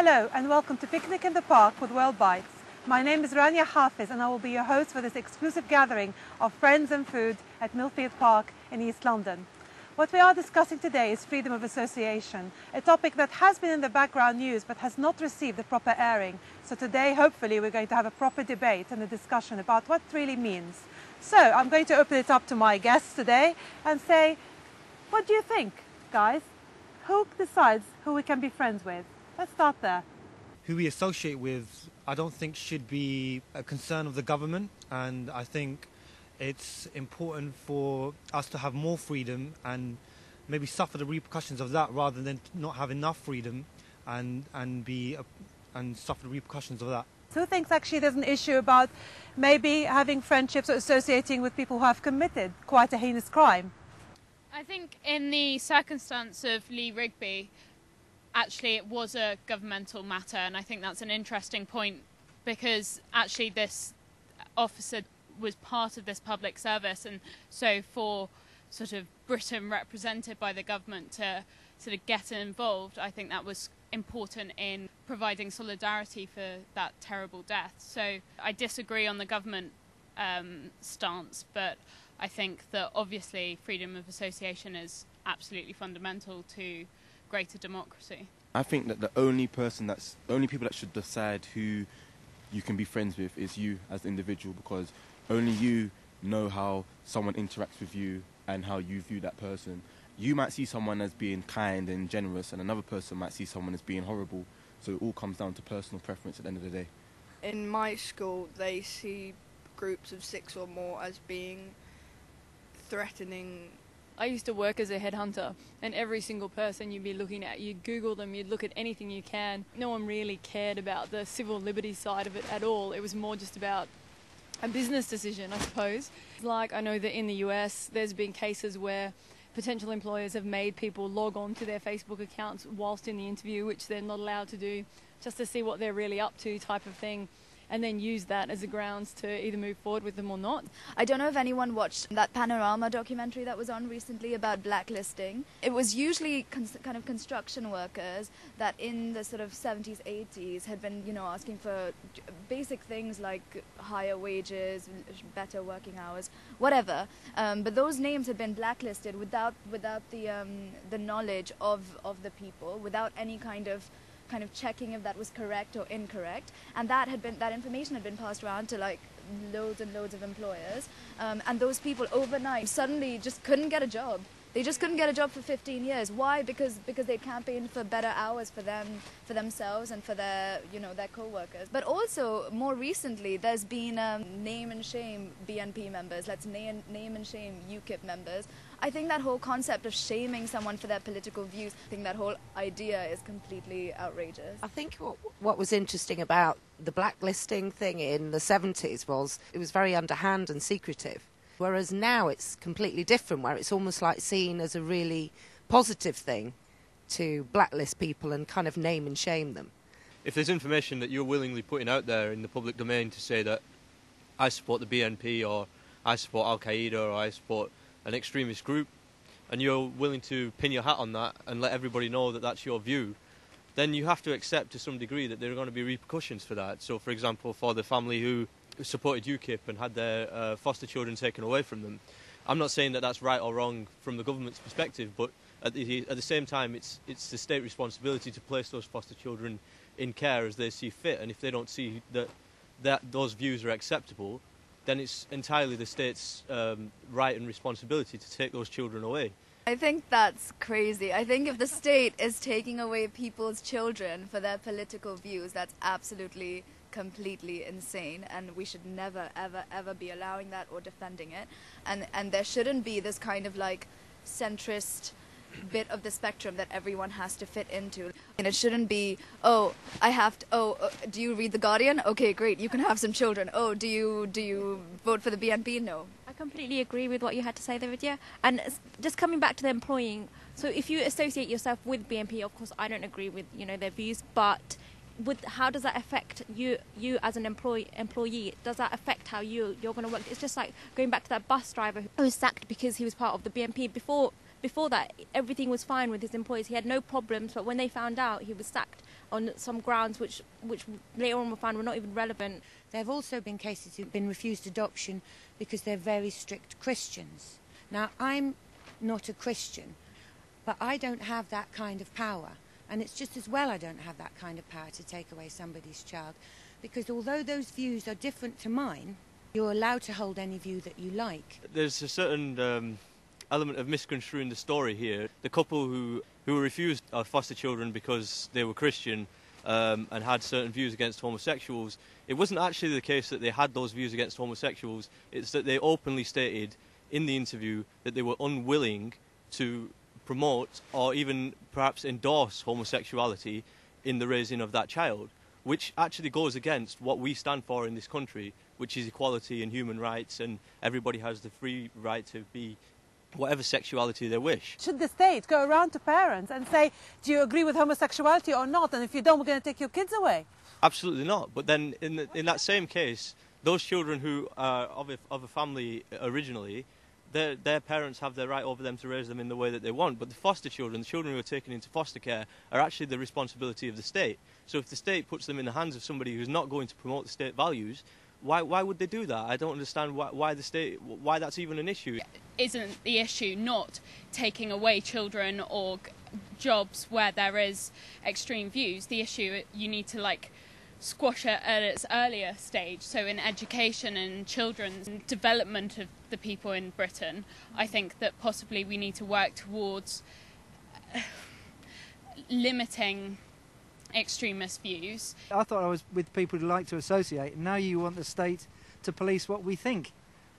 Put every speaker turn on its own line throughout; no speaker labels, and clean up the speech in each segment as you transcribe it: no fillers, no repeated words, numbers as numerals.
Hello and welcome to Picnic in the Park with WORLDwrite. My name is Rania Hafez and I will be your host for this exclusive gathering of friends and food at Millfield Park in East London. What we are discussing today is freedom of association, a topic that has been in the background news but has not received the proper airing. So today, hopefully, we're going to have a proper debate and a discussion about what it really means. So I'm going to open it up to my guests today and say, what do you think, guys? Who decides who we can be friends with? Let's start there.
Who we associate with, I don't think should be a concern of the government, and I think it's important for us to have more freedom and maybe suffer the repercussions of that rather than not have enough freedom and suffer the repercussions of that.
So who thinks actually there's an issue about maybe having friendships or associating with people who have committed quite a heinous crime?
I think in the circumstance of Lee Rigby, actually it was a governmental matter, and I think that's an interesting point because actually this officer was part of this public service, and so for sort of Britain represented by the government to sort of get involved, I think that was important in providing solidarity for that terrible death. So I disagree on the government stance, but I think that obviously freedom of association is absolutely fundamental to greater democracy.
I think that the only people that should decide who you can be friends with is you as the individual, because only you know how someone interacts with you and how you view that person. You might see someone as being kind and generous, and another person might see someone as being horrible. So it all comes down to personal preference at the end of the day.
In my school, they see groups of 6 or more as being threatening.
I used to work as a headhunter, and every single person you'd be looking at, you'd Google them, you'd look at anything you can. No one really cared about the civil liberties side of it at all. It was more just about a business decision, I suppose. Like, I know that in the US, there's been cases where potential employers have made people log on to their Facebook accounts whilst in the interview, which they're not allowed to do, just to see what they're really up to type of thing, and then use that as a grounds to either move forward with them or not.
I don't know if anyone watched that Panorama documentary that was on recently about blacklisting. It was usually kind of construction workers that in the sort of 70s, 80s had been, asking for basic things like higher wages, better working hours, whatever. But those names had been blacklisted without the knowledge of the people, without any kind of checking if that was correct or incorrect, and that information had been passed around to like loads and loads of employers, and those people overnight suddenly just couldn't get a job. They just couldn't get a job for 15 years. Why? Because they campaigned for better hours for themselves and for their co-workers. But also more recently, there's been name and shame BNP members. Let's name and shame UKIP members. I think that whole concept of shaming someone for their political views, I think that whole idea is completely outrageous.
I think what was interesting about the blacklisting thing in the 70s was it was very underhand and secretive. Whereas now it's completely different, where it's almost like seen as a really positive thing to blacklist people and kind of name and shame them.
If there's information that you're willingly putting out there in the public domain to say that I support the BNP or I support Al-Qaeda or I support an extremist group, and you're willing to pin your hat on that and let everybody know that that's your view, then you have to accept to some degree that there are going to be repercussions for that. So, for example, for the family who supported UKIP and had their foster children taken away from them, I'm not saying that that's right or wrong from the government's perspective, but at the same time it's the state responsibility to place those foster children in care as they see fit, and if they don't see that those views are acceptable, then it's entirely the state's right and responsibility to take those children away.
I think that's crazy. I think if the state is taking away people's children for their political views, that's absolutely completely insane, and we should never ever ever be allowing that or defending it, and there shouldn't be this kind of like centrist bit of the spectrum that everyone has to fit into, and it shouldn't be, do you read The Guardian? Okay, great, you can have some children. Oh, do you vote for the BNP? No.
I completely agree with what you had to say there, Vidya. And just coming back to the employing, so if you associate yourself with BNP, of course I don't agree with their views, but how does that affect you as an employee? Does that affect how you're going to work? It's just like going back to that bus driver who was sacked because he was part of the BNP. Before that, everything was fine with his employees. He had no problems, but when they found out, he was sacked. on some grounds which later on were found were not even relevant.
There have also been cases who've been refused adoption because they're very strict Christians. Now, I'm not a Christian, but I don't have that kind of power. And it's just as well I don't have that kind of power to take away somebody's child, because although those views are different to mine, you're allowed to hold any view that you like.
There's a certain element of misconstruing the story here. The couple who were refused foster children because they were Christian and had certain views against homosexuals, it wasn't actually the case that they had those views against homosexuals. It's that they openly stated in the interview that they were unwilling to promote or even perhaps endorse homosexuality in the raising of that child, which actually goes against what we stand for in this country, which is equality and human rights, and everybody has the free right to be whatever sexuality they wish.
Should the state go around to parents and say, do you agree with homosexuality or not? And if you don't, we're going to take your kids away.
Absolutely not. But then in that same case, those children who are of a family originally, their parents have the right over them to raise them in the way that they want. But the foster children, the children who are taken into foster care, are actually the responsibility of the state. So if the state puts them in the hands of somebody who's not going to promote the state values, why would they do that? I don't understand why that's even an issue.
Isn't the issue not taking away children or jobs where there is extreme views? The issue, you need to squash it at its earlier stage. So in education and children's development of the people in Britain, I think that possibly we need to work towards limiting extremist views.
I thought I was with people who like to associate, and now you want the state to police what we think.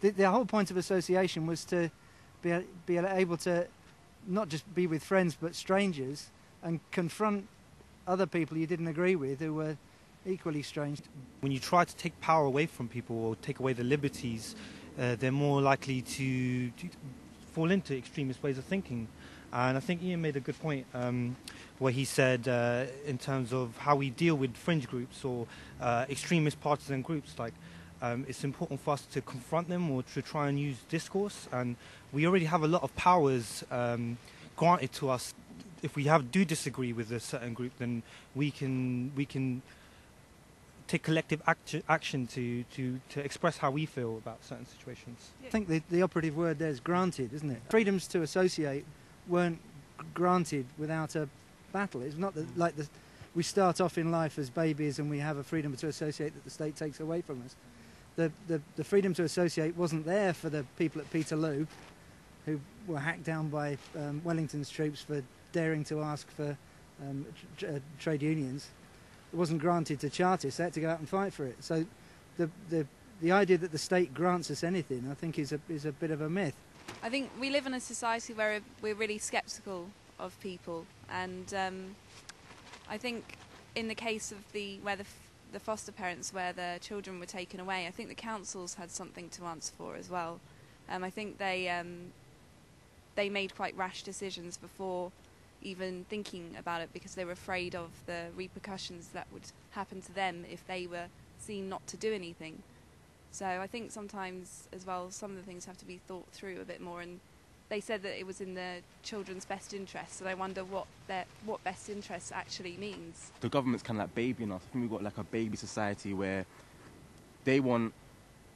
The whole point of association was to be able to not just be with friends but strangers and confront other people you didn't agree with who were equally strange.
When you try to take power away from people or take away the liberties, they're more likely to fall into extremist ways of thinking. And I think Ian made a good point where he said in terms of how we deal with fringe groups or extremist partisan groups, it's important for us to confront them or to try and use discourse. And we already have a lot of powers granted to us. If we do disagree with a certain group, then we can take collective action to express how we feel about certain situations.
I think the operative word there is granted, isn't it? Freedoms to associate weren't granted without a battle. It's not that we start off in life as babies and we have a freedom to associate that the state takes away from us. The freedom to associate wasn't there for the people at Peterloo who were hacked down by Wellington's troops for daring to ask for trade unions. It wasn't granted to Chartists. They had to go out and fight for it. So the idea that the state grants us anything, I think, is a bit of a myth.
I think we live in a society where we're really sceptical of people, and I think in the case of where the foster parents, where their children were taken away, I think the councils had something to answer for as well. I think they made quite rash decisions before even thinking about it, because they were afraid of the repercussions that would happen to them if they were seen not to do anything. So I think sometimes as well some of the things have to be thought through a bit more, and they said that it was in the children's best interests, and I wonder what best interests actually means.
The government's kind of like babying us. I think we've got a baby society where they want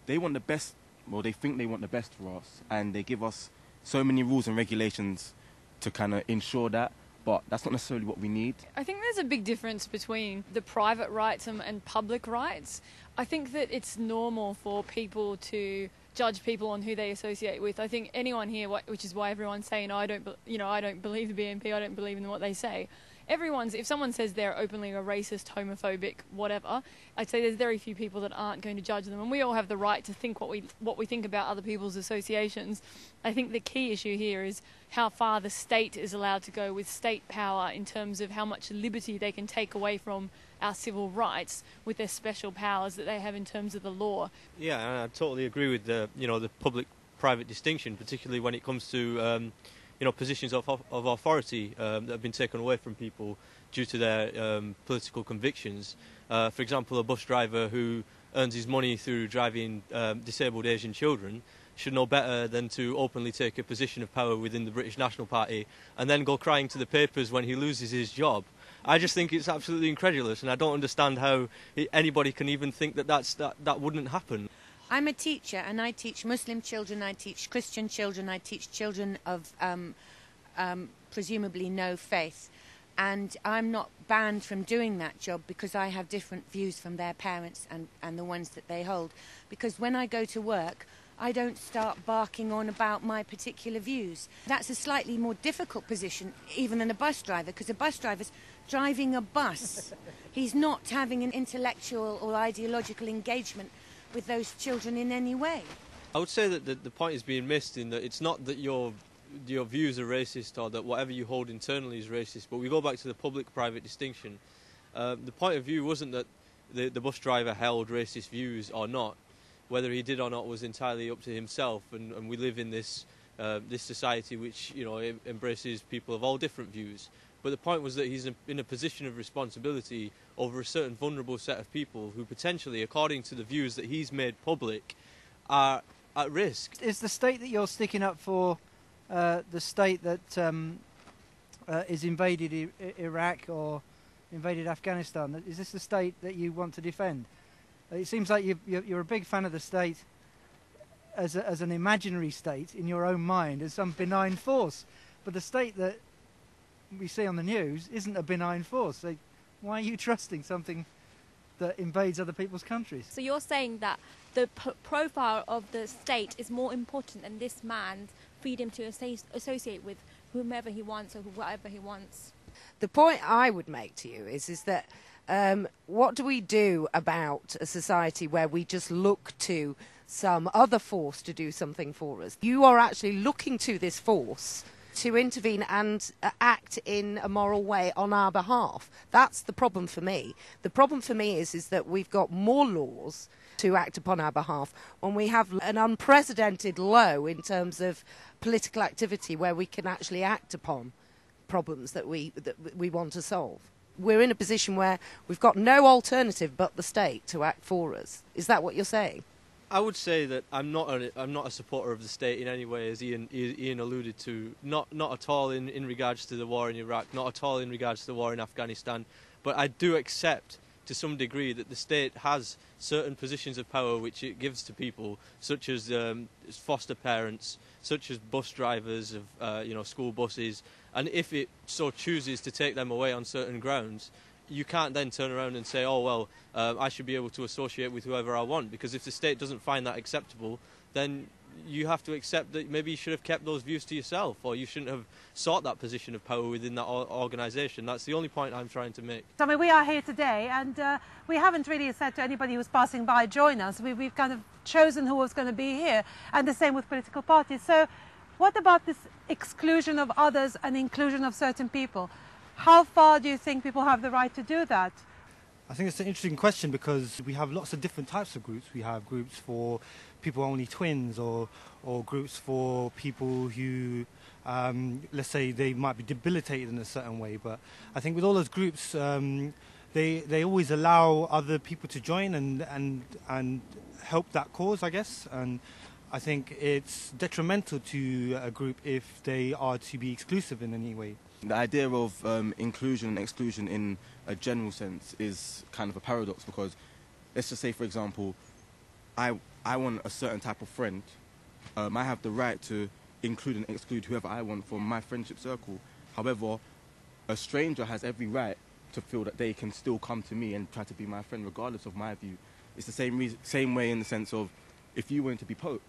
the best, well, they think they want the best for us, and they give us so many rules and regulations to kind of ensure that, but that's not necessarily what we need.
I think there's a big difference between the private rights and public rights. I think that it's normal for people to judge people on who they associate with. I think anyone here, which is why everyone's saying, I don't believe the BNP, I don't believe in what they say. If someone says they're openly a racist, homophobic, whatever, I'd say there's very few people that aren't going to judge them, and we all have the right to think what we think about other people's associations. I think the key issue here is how far the state is allowed to go with state power in terms of how much liberty they can take away from our civil rights with their special powers that they have in terms of the law.
Yeah, I totally agree with the public-private distinction, particularly when it comes to positions of authority that have been taken away from people due to their political convictions. For example, a bus driver who earns his money through driving disabled Asian children should know better than to openly take a position of power within the British National Party and then go crying to the papers when he loses his job I just think it's absolutely incredulous, and I don't understand how anybody can even think that that wouldn't happen.
I'm a teacher, and I teach Muslim children, I teach Christian children, I teach children of presumably no faith. And I'm not banned from doing that job because I have different views from their parents and the ones that they hold. Because when I go to work, I don't start barking on about my particular views. That's a slightly more difficult position even than a bus driver, because a bus driver's driving a bus. He's not having an intellectual or ideological engagement with those children in any way.
I would say that the point is being missed in that it's not that your views are racist or that whatever you hold internally is racist, but we go back to the public-private distinction. The point of view wasn't that the bus driver held racist views or not. Whether he did or not was entirely up to himself, and we live in this society which, you know, embraces people of all different views. But the point was that he's in a position of responsibility over a certain vulnerable set of people who potentially, according to the views that he's made public, are at risk.
Is the state that you're sticking up for the state that is invaded Iraq or invaded Afghanistan? Is this the state that you want to defend? It seems like you're a big fan of the state as an imaginary state in your own mind, as some benign force. But the state that we see on the news isn't a benign force. So why are you trusting something that invades other people's countries?
So you're saying that the profile of the state is more important than this man's freedom to associate with whomever he wants or whatever he wants?
The point I would make to you is that what do we do about a society where we just look to some other force to do something for us? You are actually looking to this force to intervene and act in a moral way on our behalf. That's the problem for me. The problem for me is that we've got more laws to act upon our behalf when we have an unprecedented low in terms of political activity where we can actually act upon problems that we want to solve. We're in a position where we've got no alternative but the state to act for us. Is that what you're saying?
I would say that I'm not a supporter of the state in any way, as Ian alluded to. Not at all in regards to the war in Iraq, not at all in regards to the war in Afghanistan. But I do accept to some degree that the state has certain positions of power which it gives to people, such as foster parents, such as bus drivers of school buses, and if it so chooses to take them away on certain grounds, you can't then turn around and say, oh well, I should be able to associate with whoever I want, because if the state doesn't find that acceptable, then you have to accept that maybe you should have kept those views to yourself, or you shouldn't have sought that position of power within that organisation. That's the only point I'm trying to make.
I mean, we are here today, and we haven't really said to anybody who's passing by, join us. We've kind of chosen who was going to be here, and the same with political parties. So what about this exclusion of others and inclusion of certain people? How far do you think people have the right to do that?
I think it's an interesting question because we have lots of different types of groups. We have groups for people only twins, or groups for people who, let's say, they might be debilitated in a certain way. But I think with all those groups, they always allow other people to join and help that cause, I guess. And I think it's detrimental to a group if they are to be exclusive in any way.
The idea of inclusion and exclusion in a general sense is kind of a paradox, because let's just say, for example, I want a certain type of friend. I have the right to include and exclude whoever I want from my friendship circle. However, a stranger has every right to feel that they can still come to me and try to be my friend regardless of my view. It's the same way in the sense of, if you want to be Pope,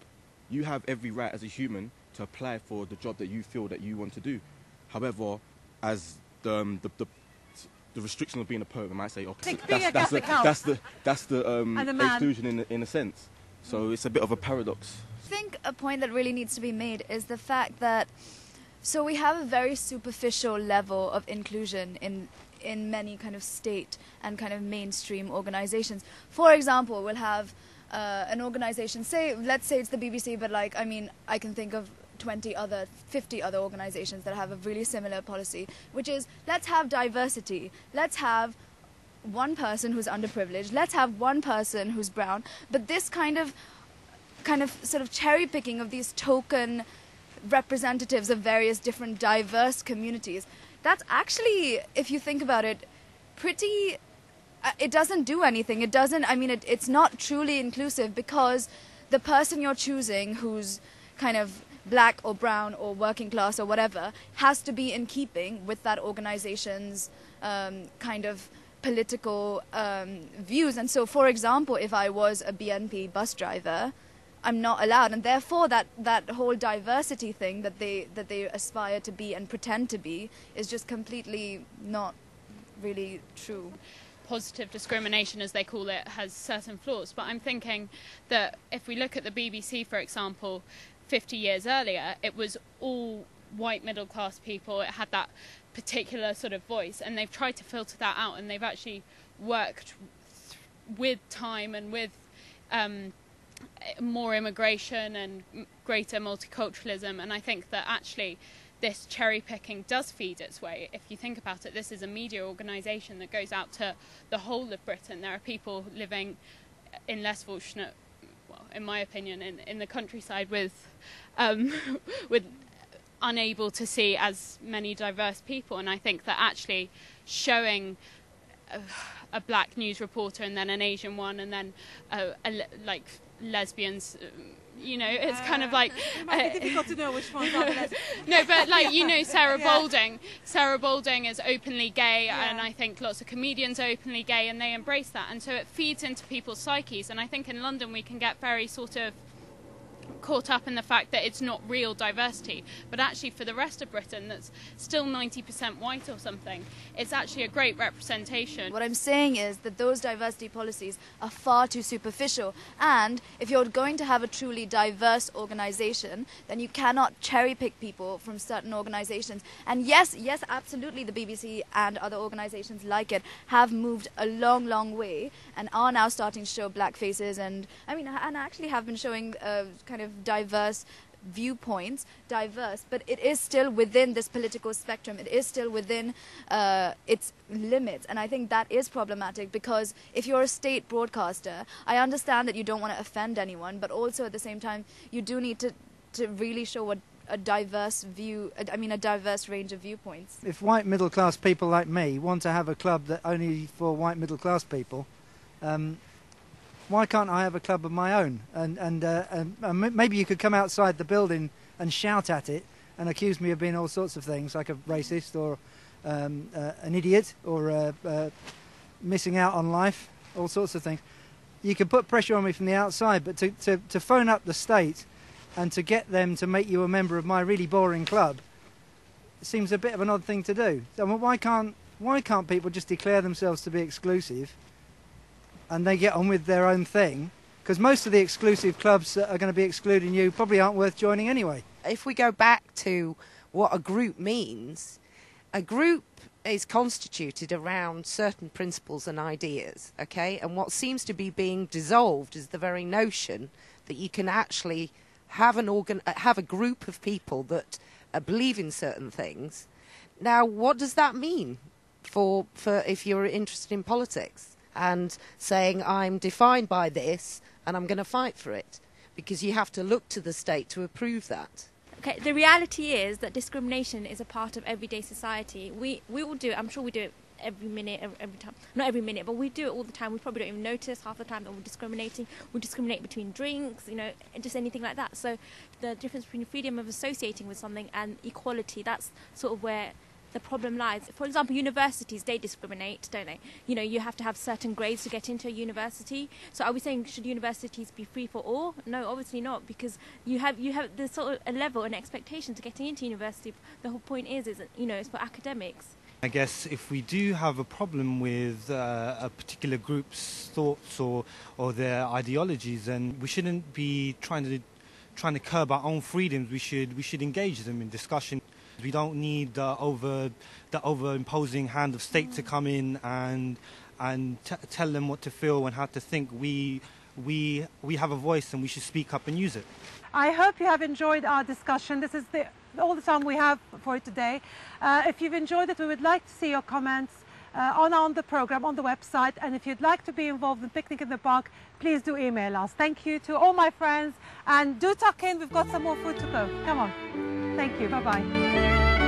you have every right as a human to apply for the job that you feel that you want to do. However, as the restriction of being a Pope, I might say, okay, that's the exclusion in a sense. So it's a bit of a paradox.
I think a point that really needs to be made is the fact that, so we have a very superficial level of inclusion in many kind of state and kind of mainstream organizations. For example, we'll have an organization, let's say it's the BBC, but I can think of 50 other organizations that have a really similar policy, which is, let's have diversity, let's have one person who's underprivileged, let's have one person who's brown, but this kind of sort of cherry picking of these token representatives of various different diverse communities that's actually, if you think about it, pretty... it doesn't do anything. It doesn't... I mean, it's not truly inclusive because the person you're choosing who's kind of black or brown or working class or whatever has to be in keeping with that organization's kind of political views. And so, for example, if I was a BNP bus driver, I'm not allowed, and therefore that whole diversity thing that they aspire to be and pretend to be is just completely not really true.
Positive discrimination, as they call it, has certain flaws, but I'm thinking that if we look at the BBC, for example, 50 years earlier, it was all white middle class people. It had that particular sort of voice, and they've tried to filter that out, and they've actually worked with time and with more immigration and greater multiculturalism. And I think that actually this cherry picking does feed its way. If you think about it, this is a media organisation that goes out to the whole of Britain. There are people living in less fortunate, well, in my opinion, in the countryside with unable to see as many diverse people. And I think that actually showing a black news reporter and then an Asian one and then like lesbians, you know, it's kind of like
it might be difficult to know which ones are the lesbians.
No, but like, you know, Sarah Boulding is openly gay, and I think lots of comedians are openly gay, and they embrace that, and so it feeds into people's psyches. And I think in London we can get very sort of caught up in the fact that it's not real diversity, but actually for the rest of Britain that's still 90% white or something, it's actually a great representation.
What I'm saying is that those diversity policies are far too superficial, and if you're going to have a truly diverse organisation, then you cannot cherry pick people from certain organisations. And yes, absolutely, the BBC and other organisations like it have moved a long way and are now starting to show black faces, and I mean, and actually have been showing kind of diverse viewpoints, but it is still within this political spectrum. It is still within its limits, and I think that is problematic, because if you're a state broadcaster, I understand that you don't want to offend anyone, but also at the same time you do need to really show a diverse view, I mean a diverse range of viewpoints. If
white middle class people like me want to have a club that only for white middle class people, why can't I have a club of my own? And maybe you could come outside the building and shout at it and accuse me of being all sorts of things, like a racist or an idiot or missing out on life, all sorts of things. You could put pressure on me from the outside, but to phone up the state and to get them to make you a member of my really boring club seems a bit of an odd thing to do. So why can't people just declare themselves to be exclusive and they get on with their own thing? Because most of the exclusive clubs that are going to be excluding you probably aren't worth joining anyway.
If we go back to what a group means, a group is constituted around certain principles and ideas, okay? And what seems to be being dissolved is the very notion that you can actually have a group of people that believe in certain things. Now, what does that mean for if you're interested in politics? And saying, I'm defined by this and I'm going to fight for it, because you have to look to the state to approve that.
Okay, the reality is that discrimination is a part of everyday society. We all do it. I'm sure we do it every minute, every time. Not every minute, but we do it all the time. We probably don't even notice half the time that we're discriminating. We discriminate between drinks, you know, just anything like that. So the difference between freedom of associating with something and equality, that's sort of where the problem lies. For example, universities, they discriminate, don't they? You know, you have to have certain grades to get into a university. So are we saying, should universities be free for all? No, obviously not, because you have the sort of a level and expectation to getting into university. The whole point is you know, it's for academics.
I guess if we do have a problem with a particular group's thoughts or their ideologies, then we shouldn't be trying to curb our own freedoms. We should engage them in discussion. We don't need the over-imposing hand of state to come in and tell them what to feel and how to think. We have a voice and we should speak up and use it.
I hope you have enjoyed our discussion. This is all the time we have for it today. If you've enjoyed it, we would like to see your comments on the program, on the website. And if you'd like to be involved in Picnic in the Park, please do email us. Thank you to all my friends, and do tuck in. We've got some more food to go. Come on. Thank you. Bye-bye.